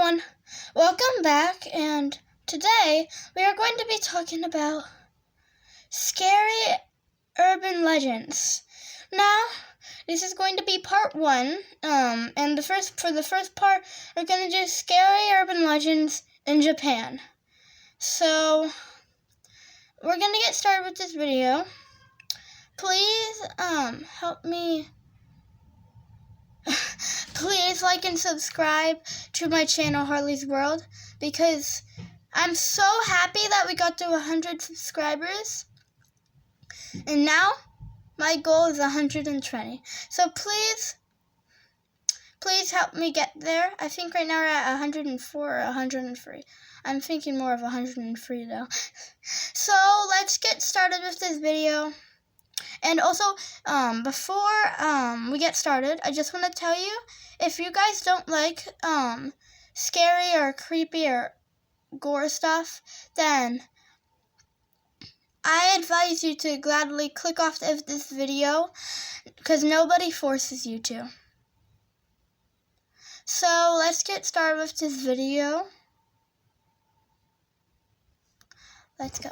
everyone, welcome back, and today we are going to be talking about scary urban legends. Now, this is going to be part 1, and for the first part, we're going to do scary urban legends in Japan. So, we're going to get started with this video. Please, help me. Please like and subscribe to my channel, Harley's World, because I'm so happy that we got to 100 subscribers. And now, my goal is 120. So please help me get there. I think right now we're at 104 or 103. I'm thinking more of 103 though. So let's get started with this video. And also, before we get started, I just want to tell you, if you guys don't like scary or creepy or gore stuff, then I advise you to gladly click off of this video, because nobody forces you to. So let's get started with this video. Let's go.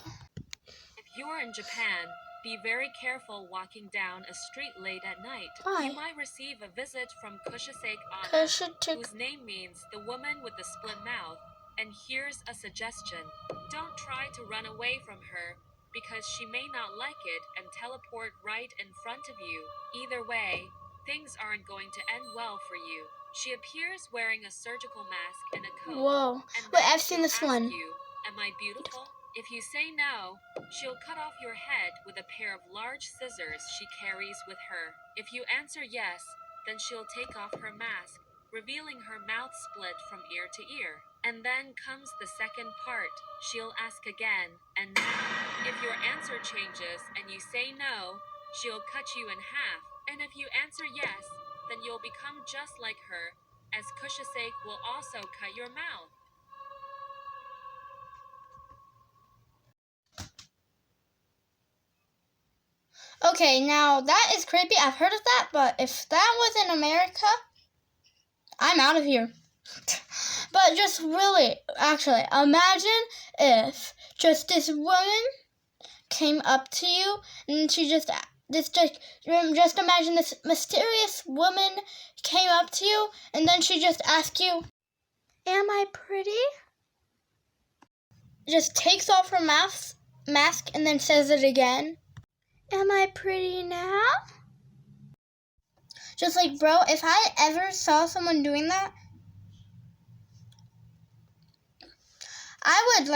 If you are in Japan, be very careful walking down a street late at night. Why? You might receive a visit from Kushasake Anna, whose name means the woman with the split mouth. And here's a suggestion. Don't try to run away from her, because she may not like it and teleport right in front of you. Either way, things aren't going to end well for you. She appears wearing a surgical mask and a coat. Whoa. And Wait, I've seen this one. You, am I beautiful? If you say no, she'll cut off your head with a pair of large scissors she carries with her. If you answer yes, then she'll take off her mask, revealing her mouth split from ear to ear. And then comes the second part. She'll ask again, and now. If your answer changes and you say no, she'll cut you in half. And if you answer yes, then you'll become just like her, as Kushasake will also cut your mouth. Okay, now that is creepy. I've heard of that, but if that was in America, I'm out of here. But just really, actually, imagine if just this woman came up to you and she just imagine this mysterious woman came up to you and then she just asked you, "Am I pretty?" Just takes off her mask and then says it again. "Am I pretty now?" Just like, bro, if I ever saw someone doing that, I would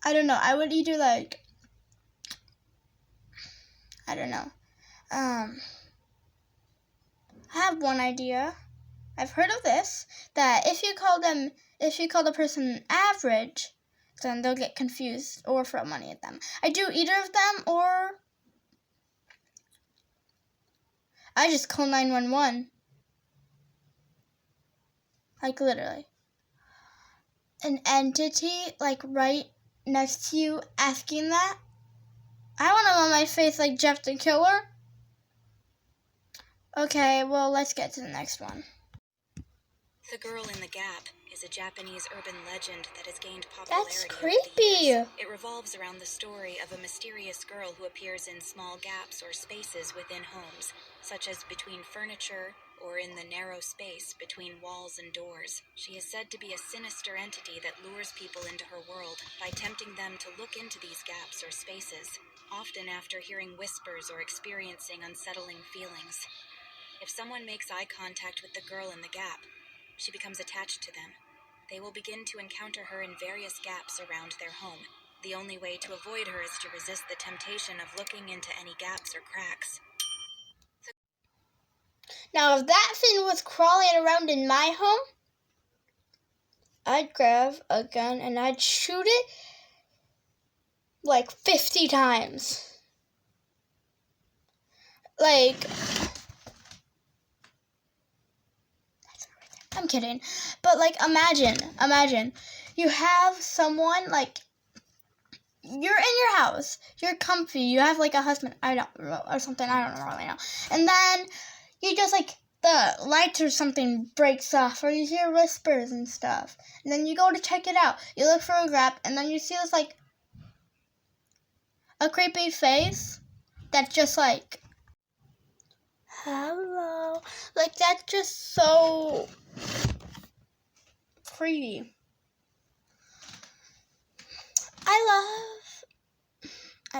I would either I have one idea. I've heard of this, that if you call the person average, then they'll get confused or throw money at them. I do either of them, or I just call 911. Like, literally. An entity, like, right next to you asking that. I want them on my face like Jeff the Killer. Okay, well, let's get to the next one. The Girl in the Gap is a Japanese urban legend that has gained popularity. That's over the creepy. years. It revolves around the story of a mysterious girl who appears in small gaps or spaces within homes, such as between furniture or in the narrow space between walls and doors. She is said to be a sinister entity that lures people into her world by tempting them to look into these gaps or spaces, often after hearing whispers or experiencing unsettling feelings. If someone makes eye contact with the girl in the gap, she becomes attached to them. They will begin to encounter her in various gaps around their home. The only way to avoid her is to resist the temptation of looking into any gaps or cracks. Now, if that thing was crawling around in my home, I'd grab a gun and I'd shoot it like 50 times. Like, I'm kidding. But, like, imagine, you have someone, like, you're in your house, you're comfy, you have, like, a husband, or something, I don't really know. And then you just, like, the lights or something breaks off, or you hear whispers and stuff. And then you go to check it out. You look for a grab, and then you see this, like, a creepy face that's just like, hello. Like, that's just so creepy. I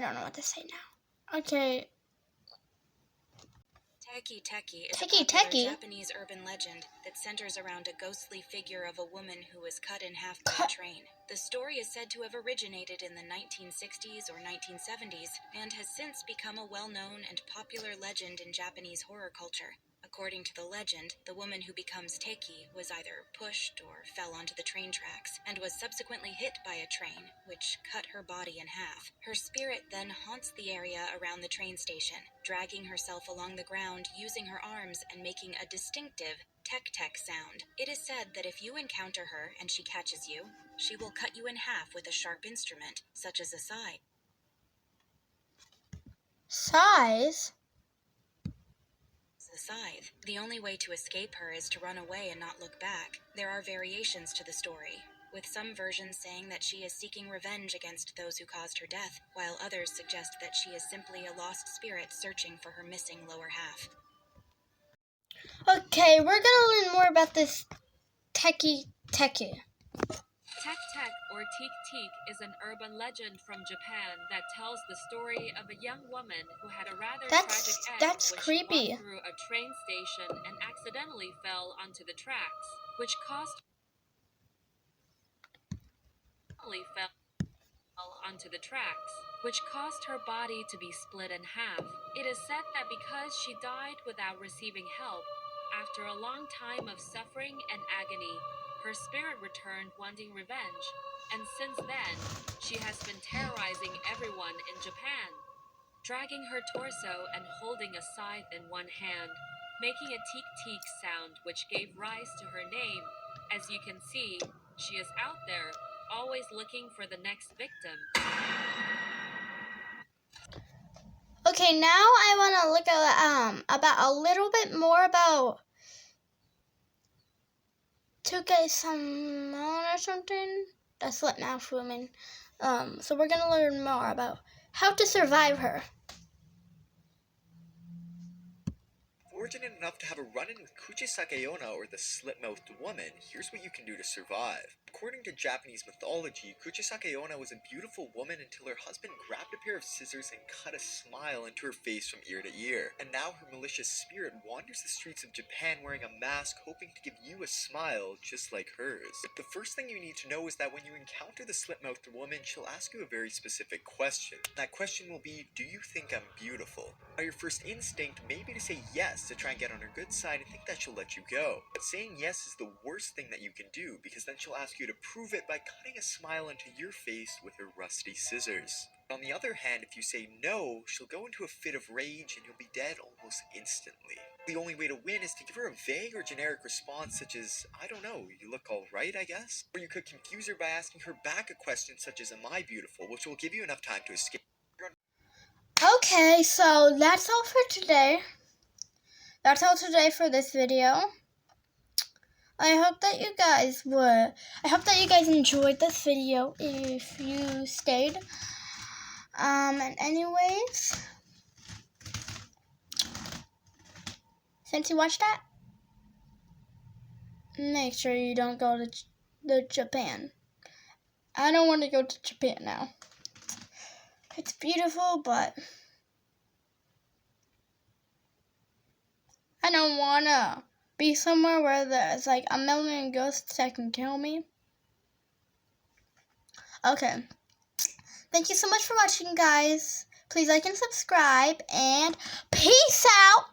don't know what to say now. Okay. Teki Teki is Teki a popular Teki? Japanese urban legend that centers around a ghostly figure of a woman who was cut in half by a train. The story is said to have originated in the 1960s or 1970s and has since become a well-known and popular legend in Japanese horror culture. According to the legend, the woman who becomes Teki was either pushed or fell onto the train tracks and was subsequently hit by a train, which cut her body in half. Her spirit then haunts the area around the train station, dragging herself along the ground using her arms and making a distinctive tek-tek sound. It is said that if you encounter her and she catches you, she will cut you in half with a sharp instrument, such as a scythe. Size? The scythe. The only way to escape her is to run away and not look back. There are variations to the story, with some versions saying that she is seeking revenge against those who caused her death, while others suggest that she is simply a lost spirit searching for her missing lower half. Okay, we're gonna learn more about this Teki Teki. Tek-tek or Teek-teek is an urban legend from Japan that tells the story of a young woman who had a rather tragic end That's when creepy. she walked through a train station and accidentally fell onto the tracks, which caused her body to be split in half. It is said that because she died without receiving help, after a long time of suffering and agony, her spirit returned wanting revenge, and since then, she has been terrorizing everyone in Japan, dragging her torso and holding a scythe in one hand, making a teek-teek sound which gave rise to her name. As you can see, she is out there, always looking for the next victim. Okay, now I want to look at about a little bit more about Tsuke-Samon or something. A Slipmouth woman. So we're gonna learn more about how to survive her. Fortunate enough to have a run-in with Kuchisake Onna, or the slit-mouthed woman, here's what you can do to survive. According to Japanese mythology, Kuchisake Onna was a beautiful woman until her husband grabbed a pair of scissors and cut a smile into her face from ear to ear. And now her malicious spirit wanders the streets of Japan wearing a mask, hoping to give you a smile just like hers. The first thing you need to know is that when you encounter the slit-mouthed woman, she'll ask you a very specific question. That question will be, do you think I'm beautiful? Now, your first instinct may be to say yes to try and get on her good side and think that she'll let you go. But saying yes is the worst thing that you can do, because then she'll ask you to prove it by cutting a smile into your face with her rusty scissors. On the other hand, if you say no, she'll go into a fit of rage and you'll be dead almost instantly. The only way to win is to give her a vague or generic response such as, I don't know, you look alright, I guess? Or you could confuse her by asking her back a question such as, am I beautiful, which will give you enough time to escape. Okay, so that's all for today. That's all today for this video. I hope that you guys enjoyed this video if you stayed. And anyways, since you watched that, make sure you don't go to Japan. I don't want to go to Japan now. It's beautiful, but I don't want to be somewhere where there's like a million ghosts that can kill me. Okay. Thank you so much for watching, guys. Please like and subscribe, and peace out.